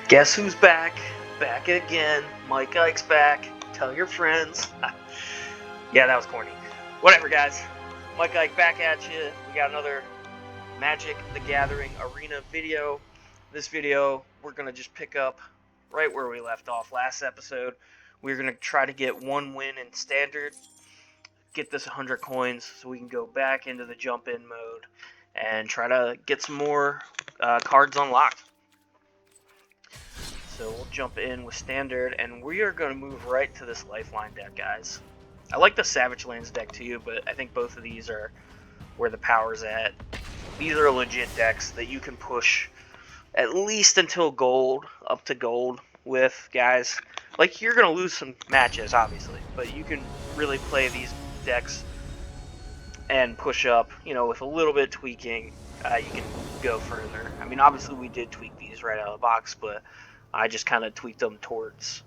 Guess who's back? Back again. Mike Ike's back. Tell your friends. Yeah, that was corny. Whatever, guys. Mike Ike back at you. We got another Magic the Gathering Arena video. This video, we're going to just pick up right where we left off last episode. We're going to try to get one win in Standard. Get this 100 coins so we can go back into the jump-in mode and try to get some more cards unlocked. So we'll jump in with Standard, and we are going to move right to this Lifeline deck, guys. I like the Savage Lands deck too, but I think both of these are where the power's at. These are legit decks that you can push at least until gold, up to gold with, guys. Like, you're going to lose some matches, obviously, but you can really play these decks and push up, you know, with a little bit of tweaking. You can go further. I mean, obviously we did tweak these right out of the box, but I just kind of tweaked them towards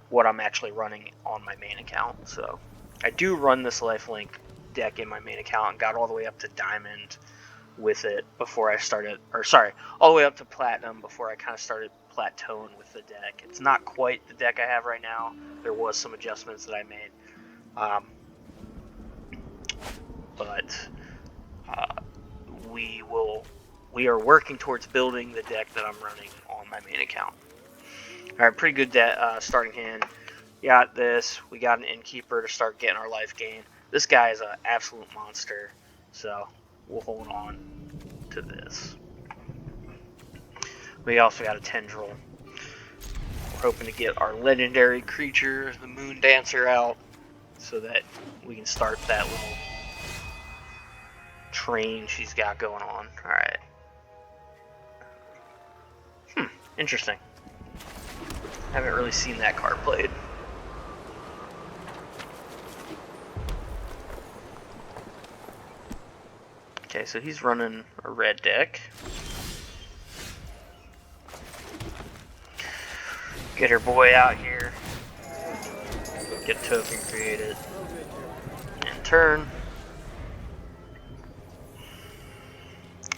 what I'm actually running on my main account. So I do run this Lifelink deck in my main account and got all the way up to Diamond with it before I started, or sorry, all the way up to Platinum before I kind of started plateauing with the deck. It's not quite the deck I have right now. There was some adjustments that I made. But we are working towards building the deck that I'm running on my main account. Alright, pretty good starting hand. Got this. We got an Innkeeper to start getting our life gain. This guy is an absolute monster, so we'll hold on to this. We also got a Tendril. We're hoping to get our legendary creature, the Moon Dancer, out so that we can start that little train she's got going on. Alright. Interesting. Haven't really seen that card played. Okay, so he's running a red deck. Get her boy out here. Get a token created. And turn.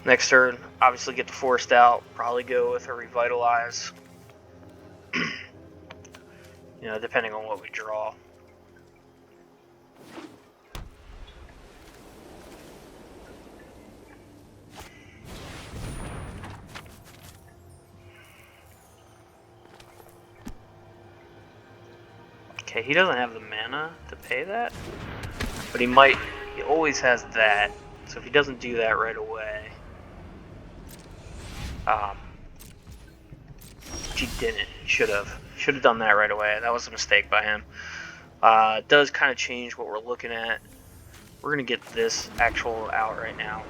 Next turn, obviously get the Forest out. Probably go with a Revitalize. You know, depending on what we draw. Okay, he doesn't have the mana to pay that, but he might. He always has that. So if he doesn't do that right away, he didn't. He should have. Should have done that right away. That was a mistake by him. It does kind of change what we're looking at. We're gonna get this actual out right now.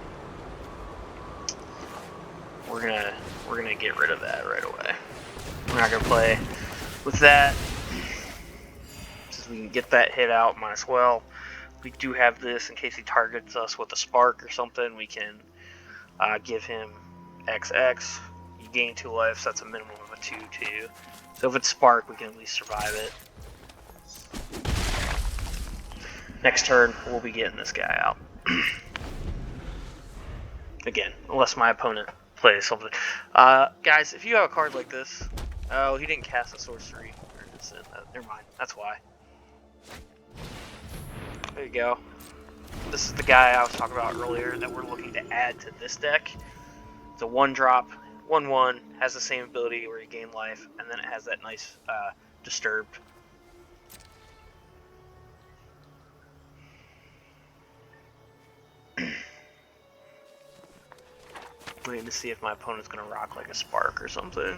We're gonna get rid of that right away. We're not gonna play with that. Since we can get that hit out, might as well. We do have this in case he targets us with a Spark or something. We can give him XX. You gain 2 life, so that's a minimum of a 2/2. So if it's Spark, we can at least survive it. Next turn, we'll be getting this guy out. Again, unless my opponent plays something. Guys, if you have a card like this... Oh, he didn't cast a sorcery. Never mind, that's why. There you go. This is the guy I was talking about earlier that we're looking to add to this deck. It's a 1-drop, 1/1, has the same ability where you gain life, and then it has that nice Disturbed. Waiting to see if my opponent's going to rock like a Spark or something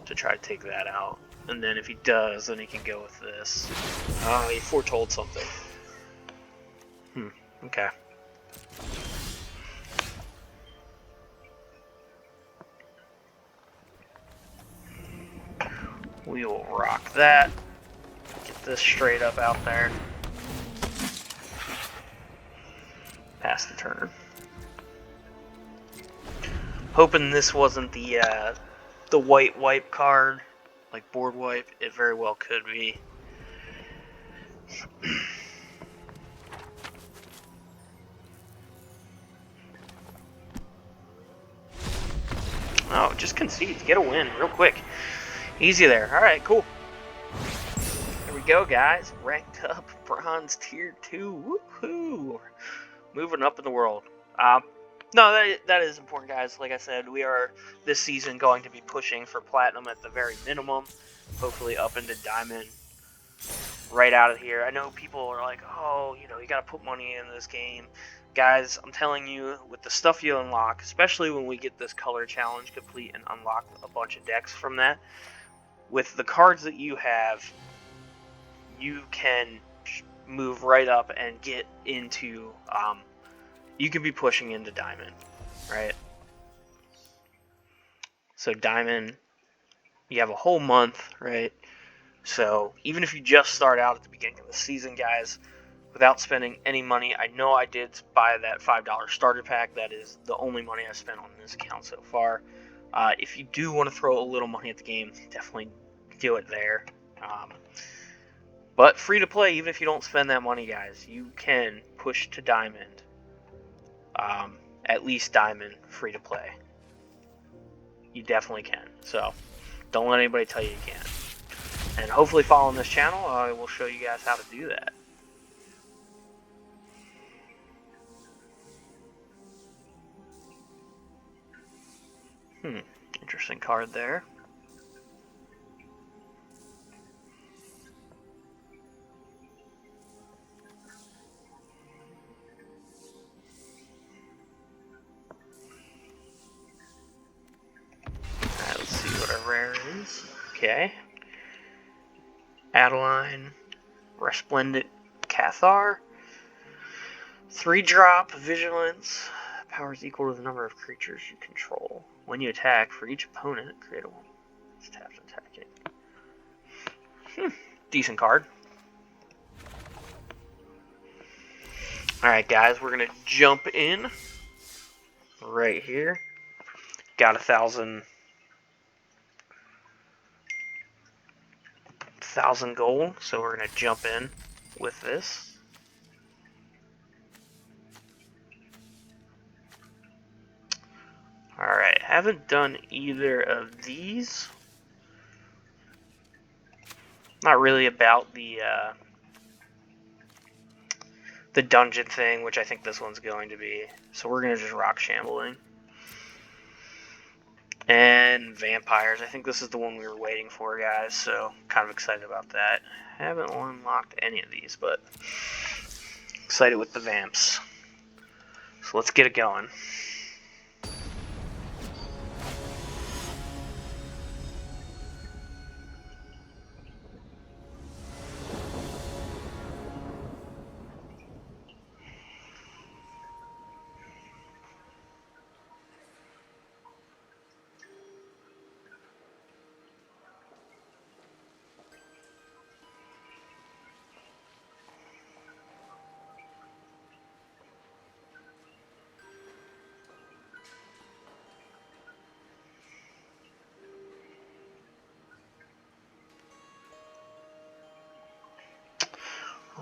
to try to take that out. And then if he does, then he can go with this. Oh, he foretold something. Okay. We will rock that. Get this straight up out there. Pass the turn. Hoping this wasn't the white wipe card, like board wipe. It very well could be. Oh, just concede. Get a win real quick. Easy there. Alright, cool. Here we go, guys. Ranked up bronze tier 2. Woohoo! Moving up in the world. No, that is important, guys. Like I said, we are this season going to be pushing for platinum at the very minimum. Hopefully up into diamond right out of here. I know people are like, oh, you know, you got to put money in this game. Guys, I'm telling you, with the stuff you unlock, especially when we get this color challenge complete and unlock a bunch of decks from that, with the cards that you have, you can move right up and get into, you could be pushing into diamond, right? So diamond, you have a whole month, right? So even if you just start out at the beginning of the season, guys, without spending any money, I know I did buy that $5 starter pack. That is the only money I've spent on this account so far. If you do want to throw a little money at the game, definitely do it there. But free to play, even if you don't spend that money, guys, you can push to diamond. At least diamond free to play. You definitely can. So don't let anybody tell you you can't. And hopefully following this channel, I will show you guys how to do that. Interesting card there. Alright, let's see what our rare is. Okay. Adeline, Resplendent Cathar. 3-drop, Vigilance. Power is equal to the number of creatures you control. When you attack, for each opponent, create a one. It's tapped attacking. Decent card. Alright, guys, we're going to jump in right here. Got 1,000 gold, so we're going to jump in with this. Alright, haven't done either of these. Not really about the dungeon thing, which I think this one's going to be. So we're going to just rock Shambling. And Vampires. I think this is the one we were waiting for, guys, so kind of excited about that. Haven't unlocked any of these, but excited with the Vamps. So let's get it going.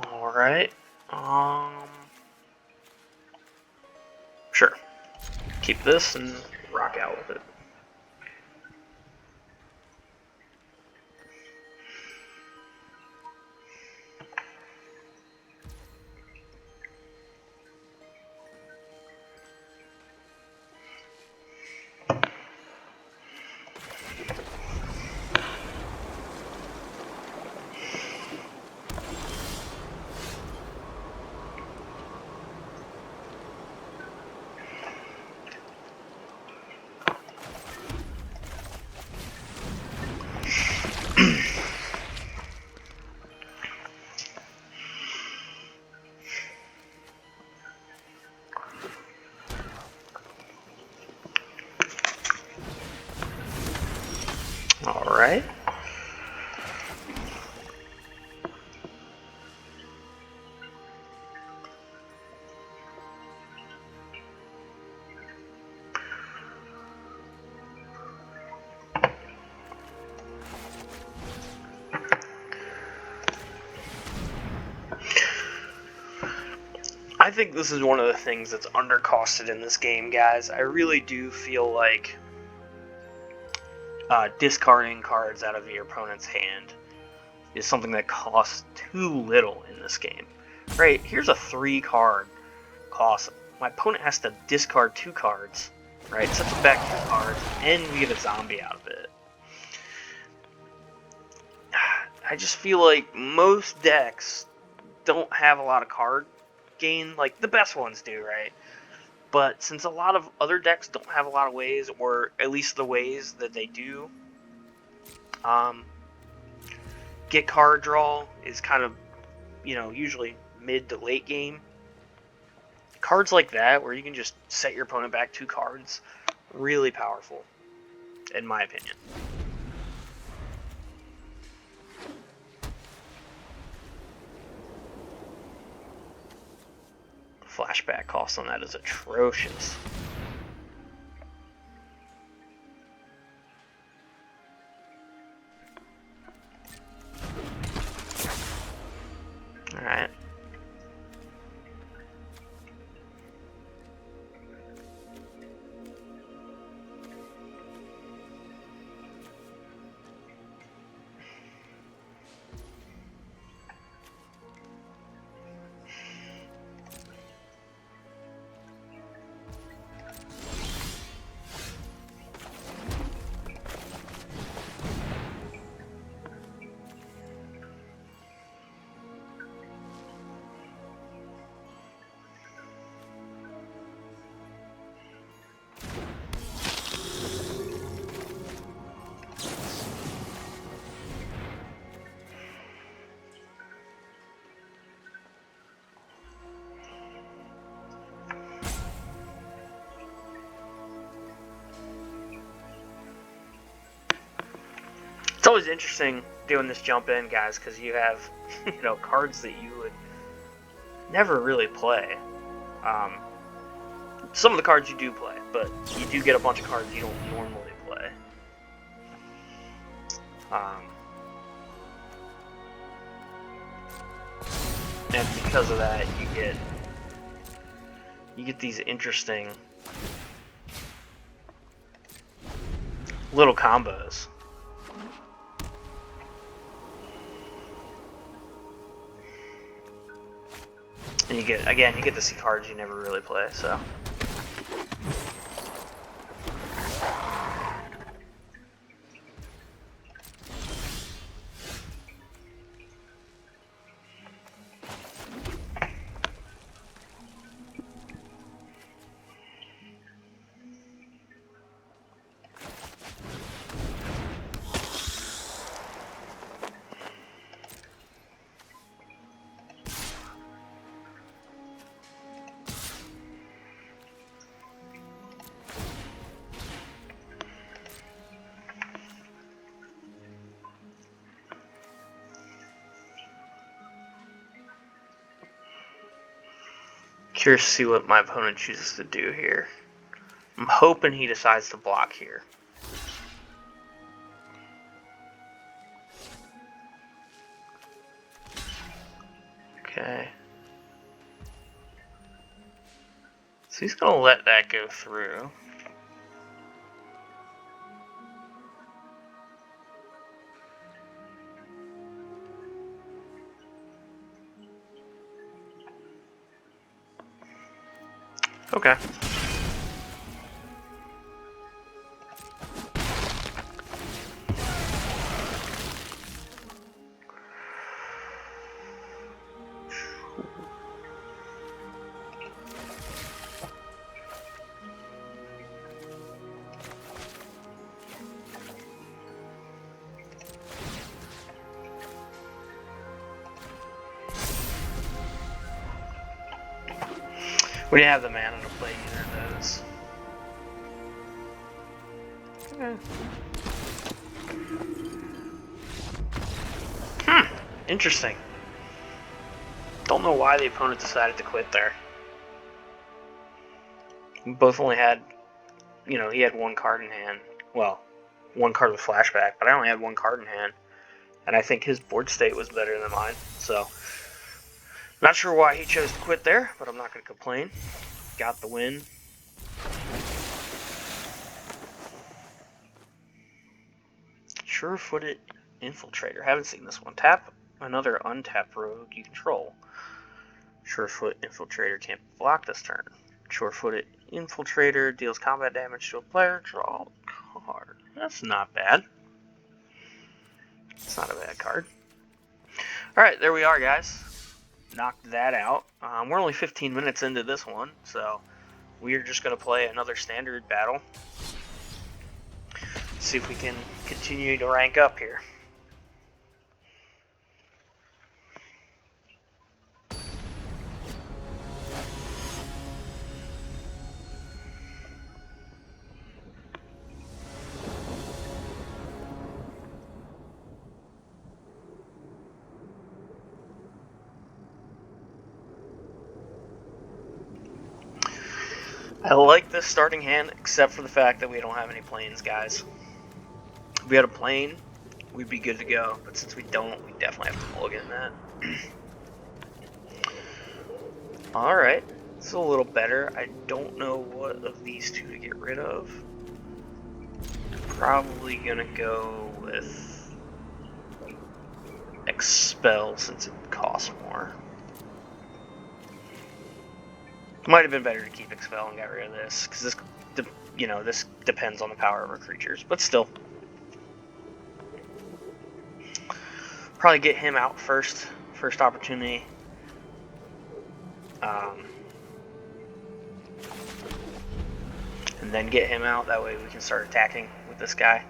Alright, sure. Keep this and rock out with it. Alright. I think this is one of the things that's undercosted in this game, guys. I really do feel like discarding cards out of your opponent's hand is something that costs too little in this game. Right, here's a 3-card cost. My opponent has to discard 2 cards, right? Sets it back 2 cards, and we get a zombie out of it. I just feel like most decks don't have a lot of card gain. Like, the best ones do, right? But since a lot of other decks don't have a lot of ways, or at least the ways that they do, get card draw is kind of, usually mid to late game. Cards like that, where you can just set your opponent back 2 cards, really powerful, in my opinion. Flashback cost on that is atrocious. Alright. It's always interesting doing this jump in, guys, because you have, cards that you would never really play. Some of the cards you do play, but you do get a bunch of cards you don't normally play. And because of that, you get these interesting little combos. And you get to see cards you never really play, so. Curious to see what my opponent chooses to do here. I'm hoping he decides to block here. Okay. So he's going to let that go through. Okay. We didn't have the mana to play either of those. Okay. Interesting. Don't know why the opponent decided to quit there. We both only had, he had 1 card in hand. Well, 1 card with flashback, but I only had 1 card in hand. And I think his board state was better than mine, so. Not sure why he chose to quit there, but I'm not going to complain. Got the win. Sure-footed Infiltrator. Haven't seen this one. Tap another untapped rogue you control. Sure-foot Infiltrator can't block this turn. Sure-footed Infiltrator deals combat damage to a player. Draw a card. That's not bad. It's not a bad card. Alright, there we are, guys. Knocked that out. We're only 15 minutes into this one, so we're just going to play another standard battle. See if we can continue to rank up here. I like this starting hand, except for the fact that we don't have any planes, guys. If we had a plane, we'd be good to go, but since we don't, we definitely have to mulligan that. Alright, it's a little better. I don't know what of these two to get rid of. Probably gonna go with Expel since it costs more. Might have been better to keep Expel and get rid of this, because this, this depends on the power of our creatures, but still. Probably get him out first opportunity. And then get him out, that way we can start attacking with this guy.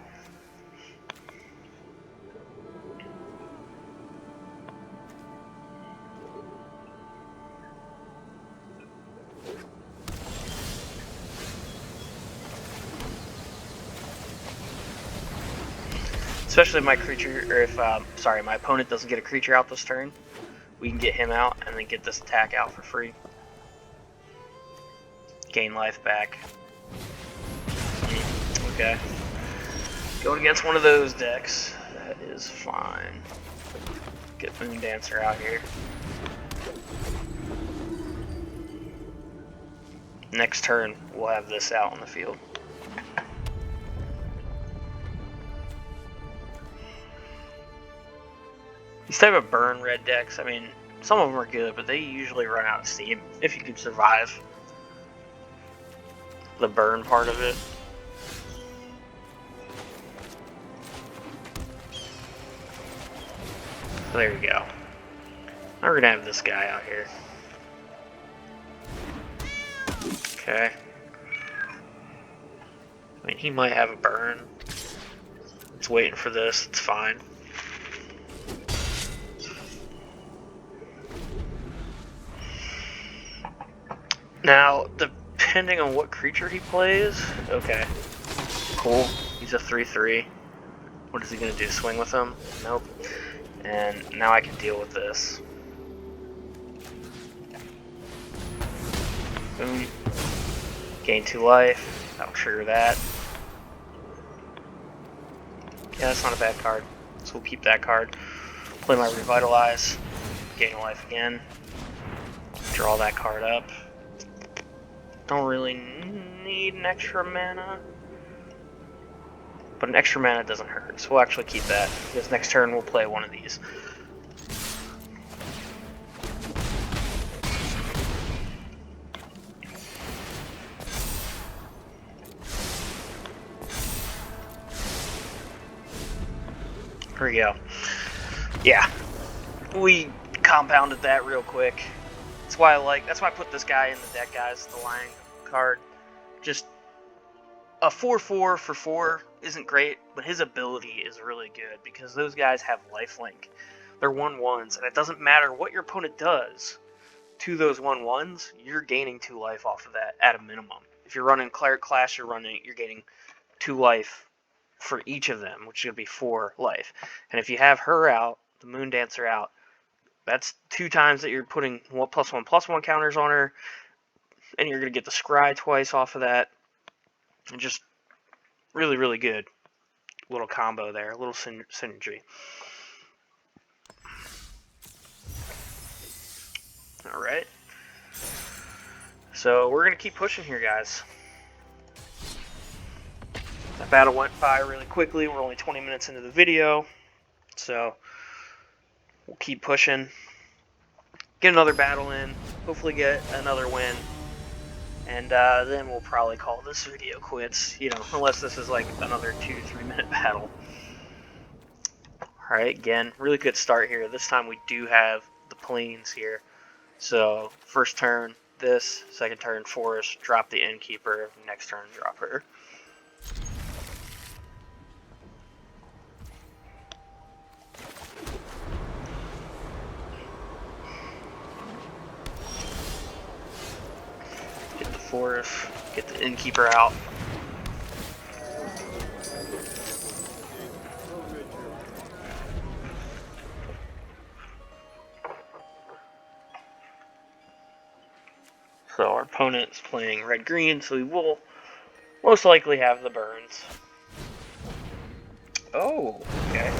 Especially if my creature, or if, my opponent doesn't get a creature out this turn, we can get him out and then get this attack out for free. Gain life back. Okay. Going against one of those decks, that is fine. Get Moondancer out here. Next turn, we'll have this out on the field. These type of burn red decks, I mean, some of them are good, but they usually run out of steam if you can survive the burn part of it. So there you go. Now we're gonna have this guy out here. Okay. I mean, he might have a burn. It's waiting for this, it's fine. Now, depending on what creature he plays, okay, cool, he's a 3/3. What is he going to do, swing with him? Nope. And now I can deal with this. Boom. Gain 2 life, that'll trigger that. Yeah, that's not a bad card, so we'll keep that card. Play my Revitalize, gain a life again, draw that card up. Don't really need an extra mana, but an extra mana doesn't hurt, so we'll actually keep that, because next turn we'll play one of these. Here we go. Yeah, we compounded that real quick. That's why I put this guy in the deck, guys, the Lion card. Just a 4/4 for 4 isn't great, but his ability is really good because those guys have lifelink. They're 1/1s, and it doesn't matter what your opponent does to those 1/1s, you're gaining 2 life off of that at a minimum. If you're running Cleric Clash, you're getting 2 life for each of them, which is going to be 4 life. And if you have her out, the Moondancer out, that's 2 times that you're putting +1/+1 counters on her, and you're going to get the Scry twice off of that. And just really, really good little combo there, a little synergy. Alright. So we're going to keep pushing here, guys. That battle went by really quickly. We're only 20 minutes into the video, so we'll keep pushing. Get another battle in, hopefully get another win, and then we'll probably call this video quits, you know, unless this is like another 2 to 3 minute battle. Alright, again, really good start here. This time we do have the plains here. So, first turn, this, second turn, forest, drop the innkeeper, next turn, drop her. Get the forest, get the innkeeper out. So our opponent's playing red-green, so we will most likely have the burns. Oh, okay.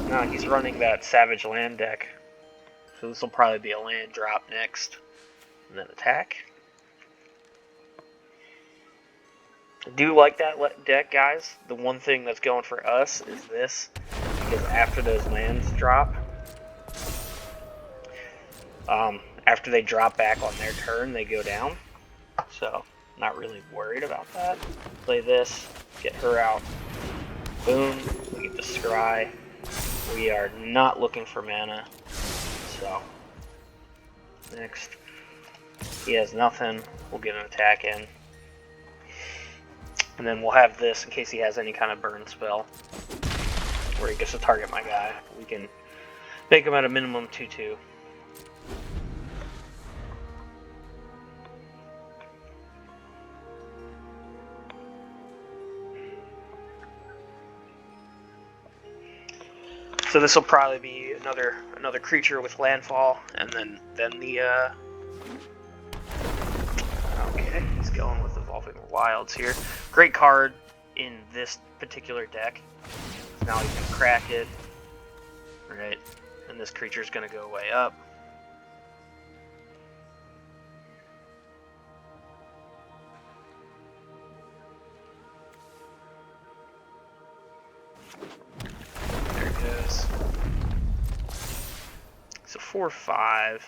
Now he's running that Savage Land deck. So this will probably be a land drop next. And then attack. I do like that deck, guys. The one thing that's going for us is this. Because after those lands drop, after they drop back on their turn, they go down. So, not really worried about that. Play this, get her out. Boom, we get the scry. We are not looking for mana. So, next. He has nothing. We'll get an attack in. And then we'll have this in case he has any kind of burn spell. Where he gets to target my guy. We can make him at a minimum 2/2. So this will probably be another creature with landfall, and then the okay, he's going with Evolving Wilds here. Great card in this particular deck. Now you can crack it, right? And this creature's gonna go way up. There it goes. So 4/5.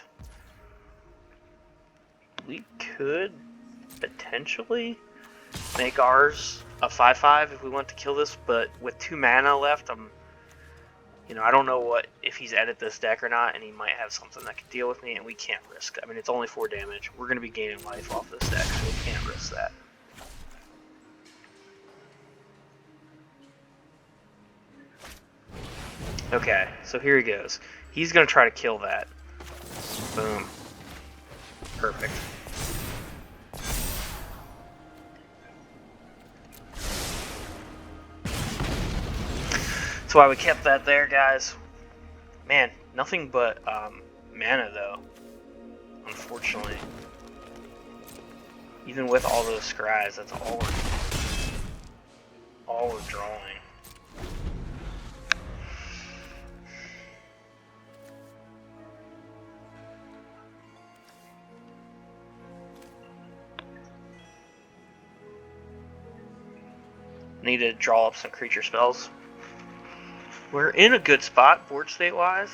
We could potentially make ours a 5/5 if we want to kill this, but with 2 mana left, I don't know if he's edit this deck or not, and he might have something that can deal with me, and we can't risk. I mean, it's only 4 damage. We're going to be gaining life off this deck, so we can't risk that. Okay, so here he goes. He's going to try to kill that. Boom. Perfect. That's why we kept that there, guys. Man, nothing but mana, though. Unfortunately. Even with all those scries, that's all we're drawing. Need to draw up some creature spells. We're in a good spot board state wise,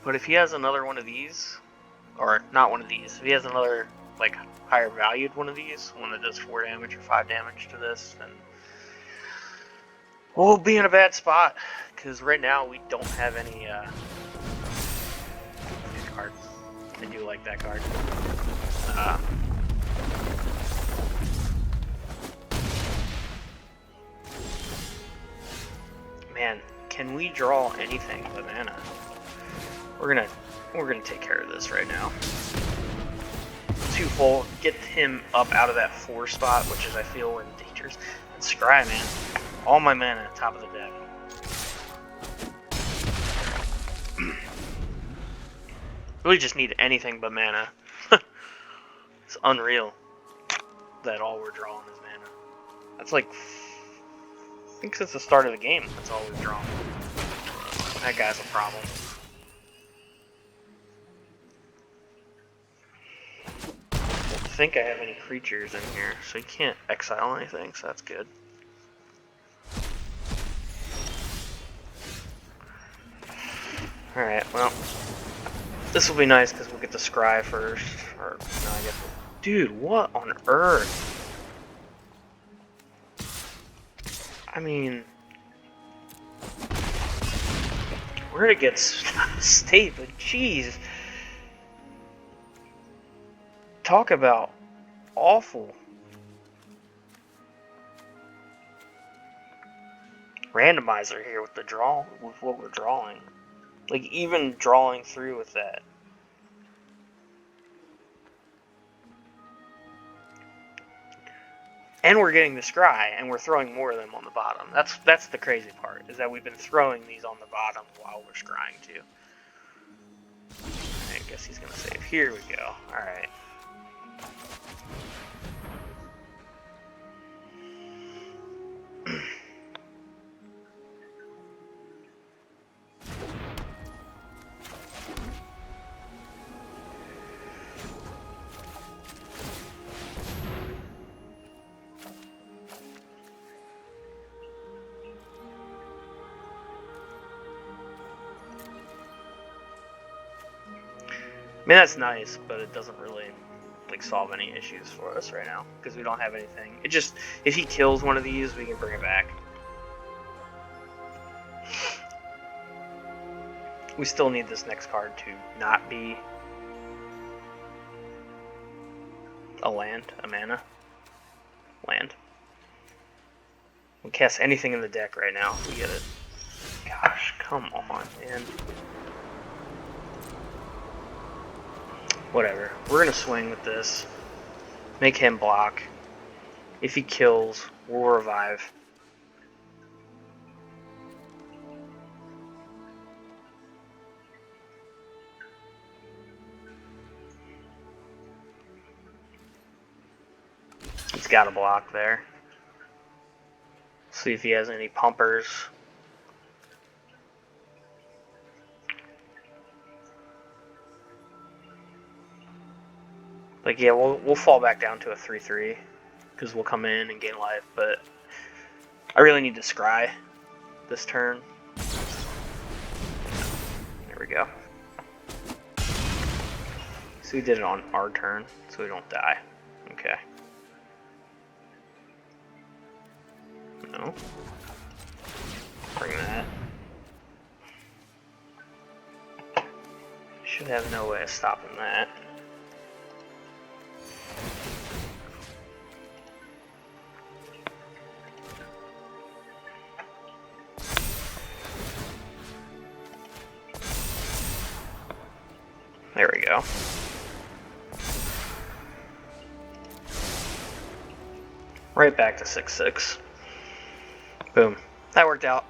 but if he has another one of these, or not one of these, if he has another like higher valued one of these, one that does 4 damage or 5 damage to this, then we'll be in a bad spot, because right now we don't have any good cards. I do like that card. Man, can we draw anything but mana? We're gonna take care of this right now. 2 full, get him up out of that 4 spot, which is I feel in dangers. And scry, man, all my mana top of the deck. Really just need anything but mana. It's unreal that all we're drawing is mana. That's like, I think since the start of the game, that's all we've drawn. That guy's a problem. I don't think I have any creatures in here, so you can't exile anything, so that's good. Alright, well, this will be nice because we'll get the scry first. Or, no, I guess we'll... Dude, what on earth? I mean... We're gonna get state, but jeez. Talk about awful. Randomizer here with the draw, with what we're drawing. Like, even drawing through with that. And we're getting the scry, and we're throwing more of them on the bottom. That's the crazy part, is that we've been throwing these on the bottom while we're scrying too. I guess he's gonna save. Here we go. Alright. I mean, that's nice, but it doesn't really like solve any issues for us right now because we don't have anything. It just, if he kills one of these, we can bring it back. We still need this next card to not be a land, a mana. Land. We cast anything in the deck right now if we get it. Gosh, come on, man. Whatever. We're gonna swing with this. Make him block. If he kills, we'll revive. He's got a block there. See if he has any pumpers. Like, yeah, we'll fall back down to a 3/3 because we'll come in and gain life, but I really need to scry this turn. There we go. So we did it on our turn, so we don't die. Okay. No. Bring that. Should have no way of stopping that. There we go. Right back to 6/6. Boom. That worked out.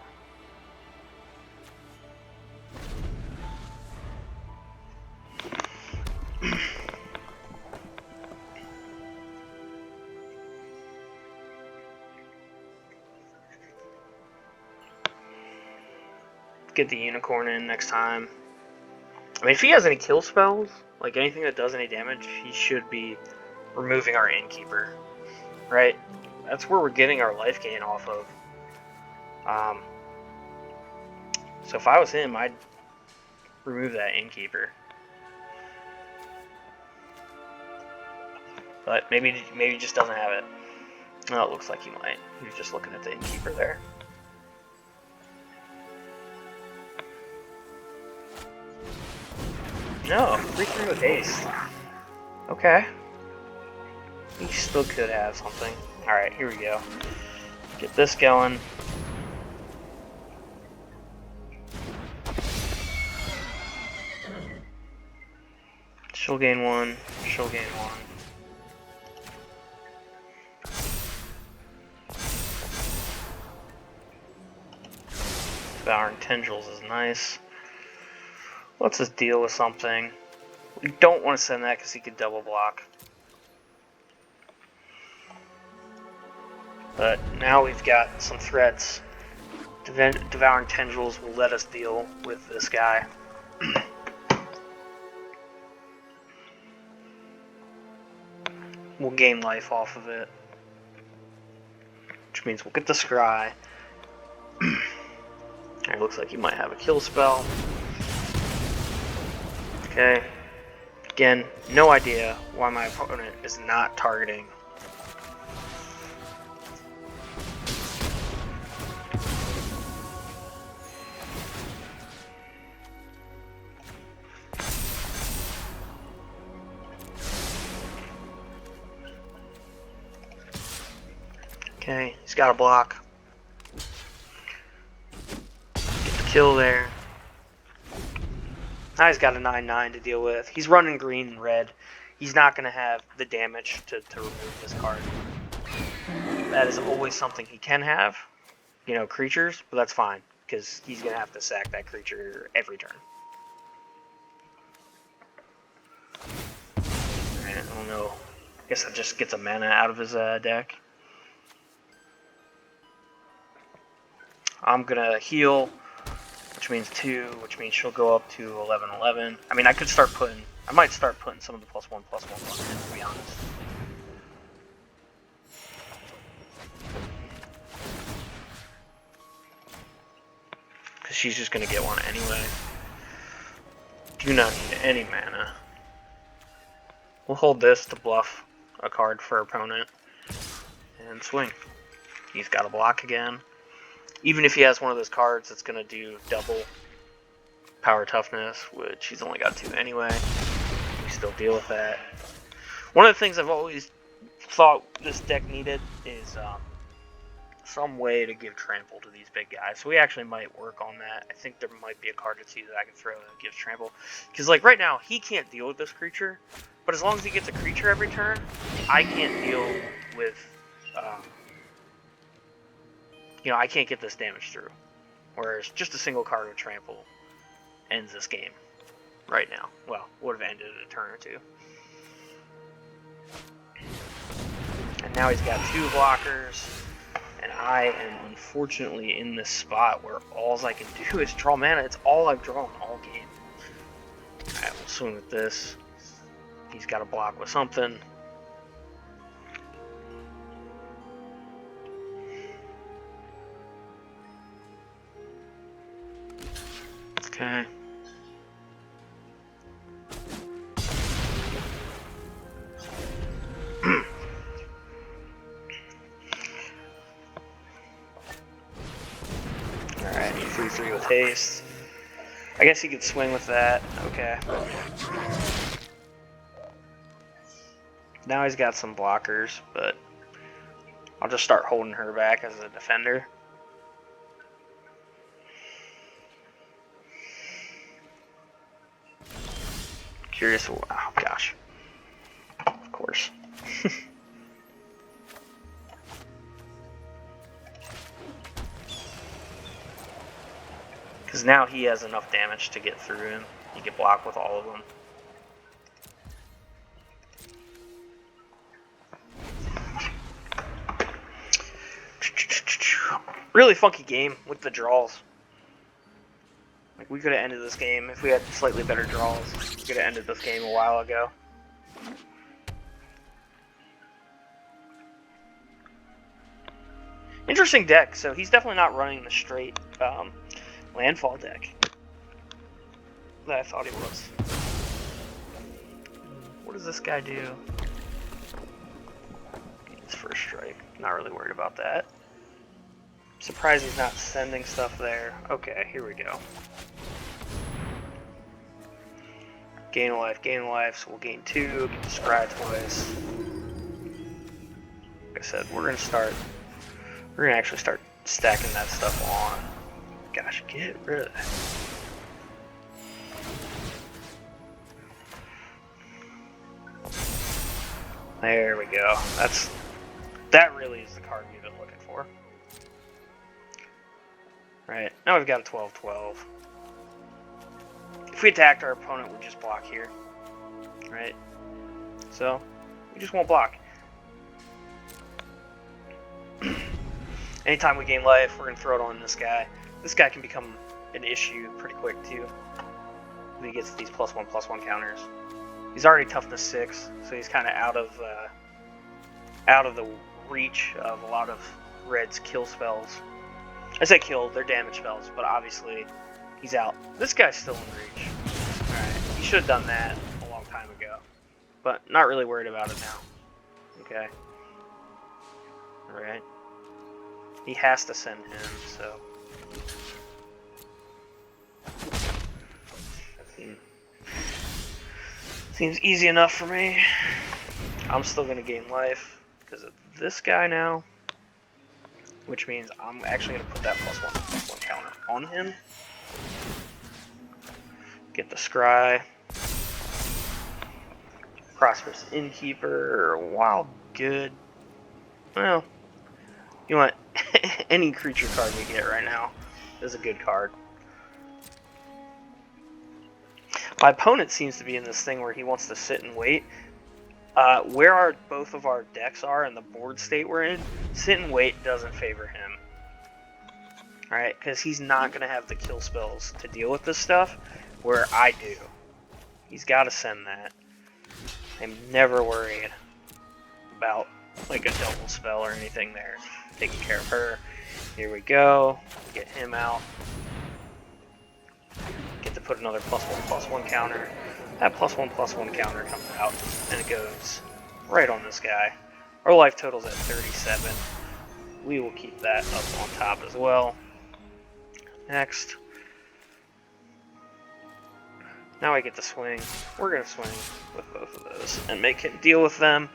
Get the unicorn in next time. I mean, if he has any kill spells, like anything that does any damage, he should be removing our innkeeper, right? That's where we're getting our life gain off of. So if I was him, I'd remove that innkeeper. But maybe he just doesn't have it. No, it looks like he might. He was just looking at the innkeeper there. No, 3/3 with haste. Okay. He still could have something. Alright, here we go. Get this going. She'll gain 1. She'll gain 1. Devouring Tendrils is nice. Let's just deal with something. We don't want to send that because he could double block. But now we've got some threats. Devouring Tendrils will let us deal with this guy. We'll gain life off of it. Which means we'll get the scry. It looks like he might have a kill spell. Okay. Again, no idea why my opponent is not targeting. Okay, he's got a block. Get the kill there. Now he's got a 9/9 to deal with. He's running green and red. He's not going to have the damage to remove this card. That is always something he can have. You know, creatures, but that's fine. Because he's going to have to sack that creature every turn. I don't know. I guess that just gets a mana out of his deck. I'm going to heal, which means 2, which means she'll go up to 11/11. I mean, I might start putting some of the +1/+1 in, to be honest. Because she's just going to get one anyway. Do not need any mana. We'll hold this to bluff a card for our opponent. And swing. He's got a block again. Even if he has one of those cards that's going to do double power toughness, which he's only got 2 anyway, we still deal with that. One of the things I've always thought this deck needed is some way to give trample to these big guys. So we actually might work on that. I think there might be a card or 2 that I can throw that gives trample. Because like right now, he can't deal with this creature, but as long as he gets a creature every turn, I can't deal with... you know, I can't get this damage through. Whereas just a single card with trample ends this game right now. Well, would have ended in a turn or 2. And now he's got 2 blockers. And I am unfortunately in this spot where all I can do is draw mana. It's all I've drawn all game. Alright, we'll swing with this. He's got to block with something. Okay. Alright, 3/3 with haste. I guess he could swing with that. Okay. Now he's got some blockers, but I'll just start holding her back as a defender. Curious. Oh gosh. Of course. Because now he has enough damage to get through him. He can block with all of them. Really funky game with the draws. Like, we could have ended this game if we had slightly better draws. We could have ended this game a while ago. Interesting deck. So he's definitely not running the straight landfall deck that I thought he was. What does this guy do? Gains first strike. Not really worried about that. Surprised he's not sending stuff there. Okay, here we go. Gain a life, so we'll gain 2, get to scry twice. Like I said, we're gonna actually start stacking that stuff on. Gosh, get rid of that. There we go. That really is the card we've been looking for. Right, now we've got a 12/12. If we attacked, our opponent would just block here. Right? So, we just won't block. Anytime we gain life, we're going to throw it on this guy. This guy can become an issue pretty quick, too. When he gets these +1/+1 counters. He's already toughness 6, so he's kind of out of the reach of a lot of Red's kill spells. I say kill, they're damage spells, but obviously he's out. This guy's still in reach. Alright, he should have done that a long time ago. But not really worried about it now. Okay. Alright. He has to send him, so... Seems easy enough for me. I'm still going to gain life because of this guy now. Which means I'm actually going to put that +1/+1 counter on him. Get the Scry. Prosperous Innkeeper. Wild Good. Well, you know what? Any creature card we get right now is a good card. My opponent seems to be in this thing where he wants to sit and wait. Where both of our decks are and the board state we're in, sit and wait doesn't favor him. Alright, because he's not going to have the kill spells to deal with this stuff, where I do. He's got to send that. I'm never worried about like a double spell or anything there. Taking care of her. Here we go. Get him out. Get to put another +1/+1 counter. That +1/+1 counter comes out, and it goes right on this guy. Our life total's at 37. We will keep that up on top as well. Next. Now I get to swing. We're going to swing with both of those and make him deal with them.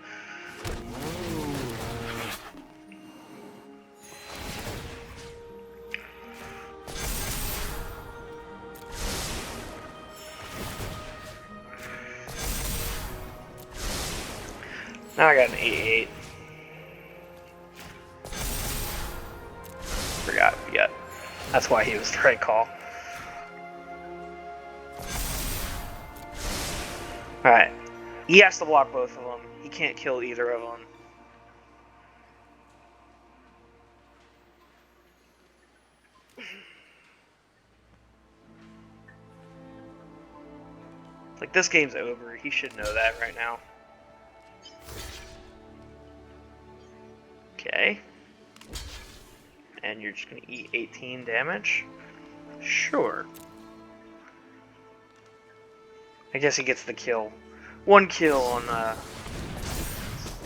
Now I got an 8/8. Forgot yet. That's why he was the right call. Alright. He has to block both of them. He can't kill either of them. Like, this game's over. He should know that right now. Okay. And you're just going to eat 18 damage? Sure. I guess he gets the kill. One kill on,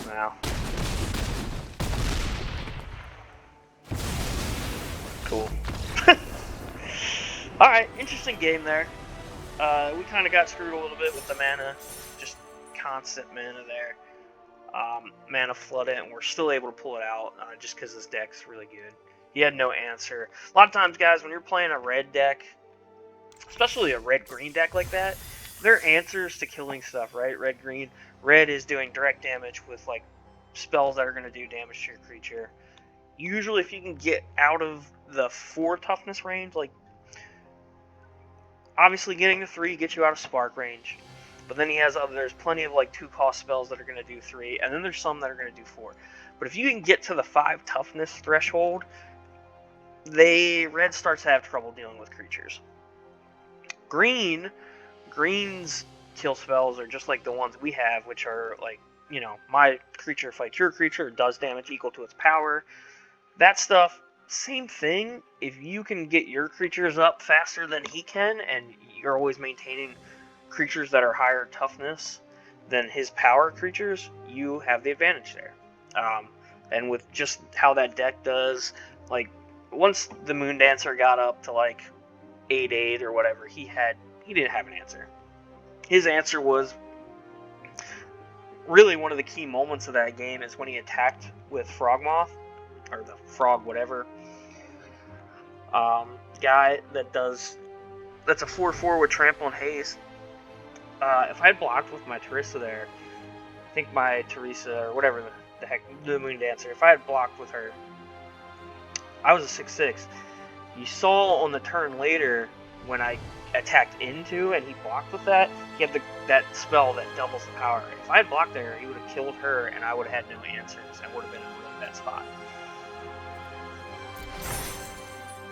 wow. Cool. Alright, interesting game there. We kind of got screwed a little bit with the mana. Just constant mana there. Mana flood it, and we're still able to pull it out just because this deck's really good. He had no answer. A lot of times, guys, when you're playing a red deck, especially a red-green deck like that, there are answers to killing stuff, right? Red-green. Red is doing direct damage with like spells that are going to do damage to your creature. Usually, if you can get out of the 4 toughness range, like obviously getting to 3 gets you out of spark range. But then he has there's plenty of like 2-cost spells that are going to do 3, and then there's some that are going to do 4. But if you can get to the 5 toughness threshold, red starts to have trouble dealing with creatures. Green's kill spells are just like the ones we have, which are like, you know, my creature fights your creature, does damage equal to its power. That stuff, same thing. If you can get your creatures up faster than he can, and you're always maintaining creatures that are higher toughness than his power creatures, you have the advantage there. And with just how that deck does, like, once the Moondancer got up to like 8/8 or whatever, he didn't have an answer. His answer was really one of the key moments of that game is when he attacked with Frogmoth, or the frog whatever guy that's a 4/4 with trample and haste. If I had blocked with my Teresa there, I think my Teresa or whatever the heck, the Moondancer, if I had blocked with her, I was a 6/6. You saw on the turn later when I attacked into and he blocked with that, he had that spell that doubles the power. If I had blocked there, he would have killed her and I would have had no answers and would have been in a really bad spot.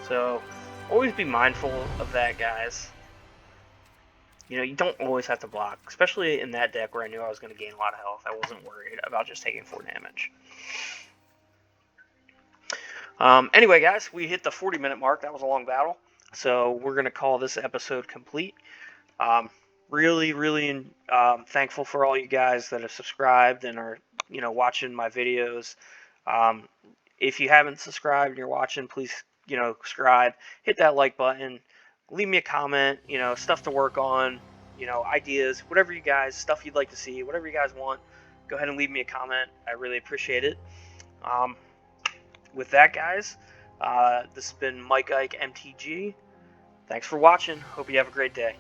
So, always be mindful of that, guys. You know, you don't always have to block, especially in that deck where I knew I was going to gain a lot of health. I wasn't worried about just taking 4 damage. Anyway, guys, we hit the 40-minute mark. That was a long battle. So we're going to call this episode complete. Really thankful for all you guys that have subscribed and are, watching my videos. Um, if you haven't subscribed and you're watching, please, subscribe, hit that like button, leave me a comment, stuff to work on, ideas, whatever you guys, stuff you'd like to see, whatever you guys want, go ahead and leave me a comment. I really appreciate it. Um, with that, guys, this has been Mike Ike MTG. Thanks for watching. Hope you have a great day.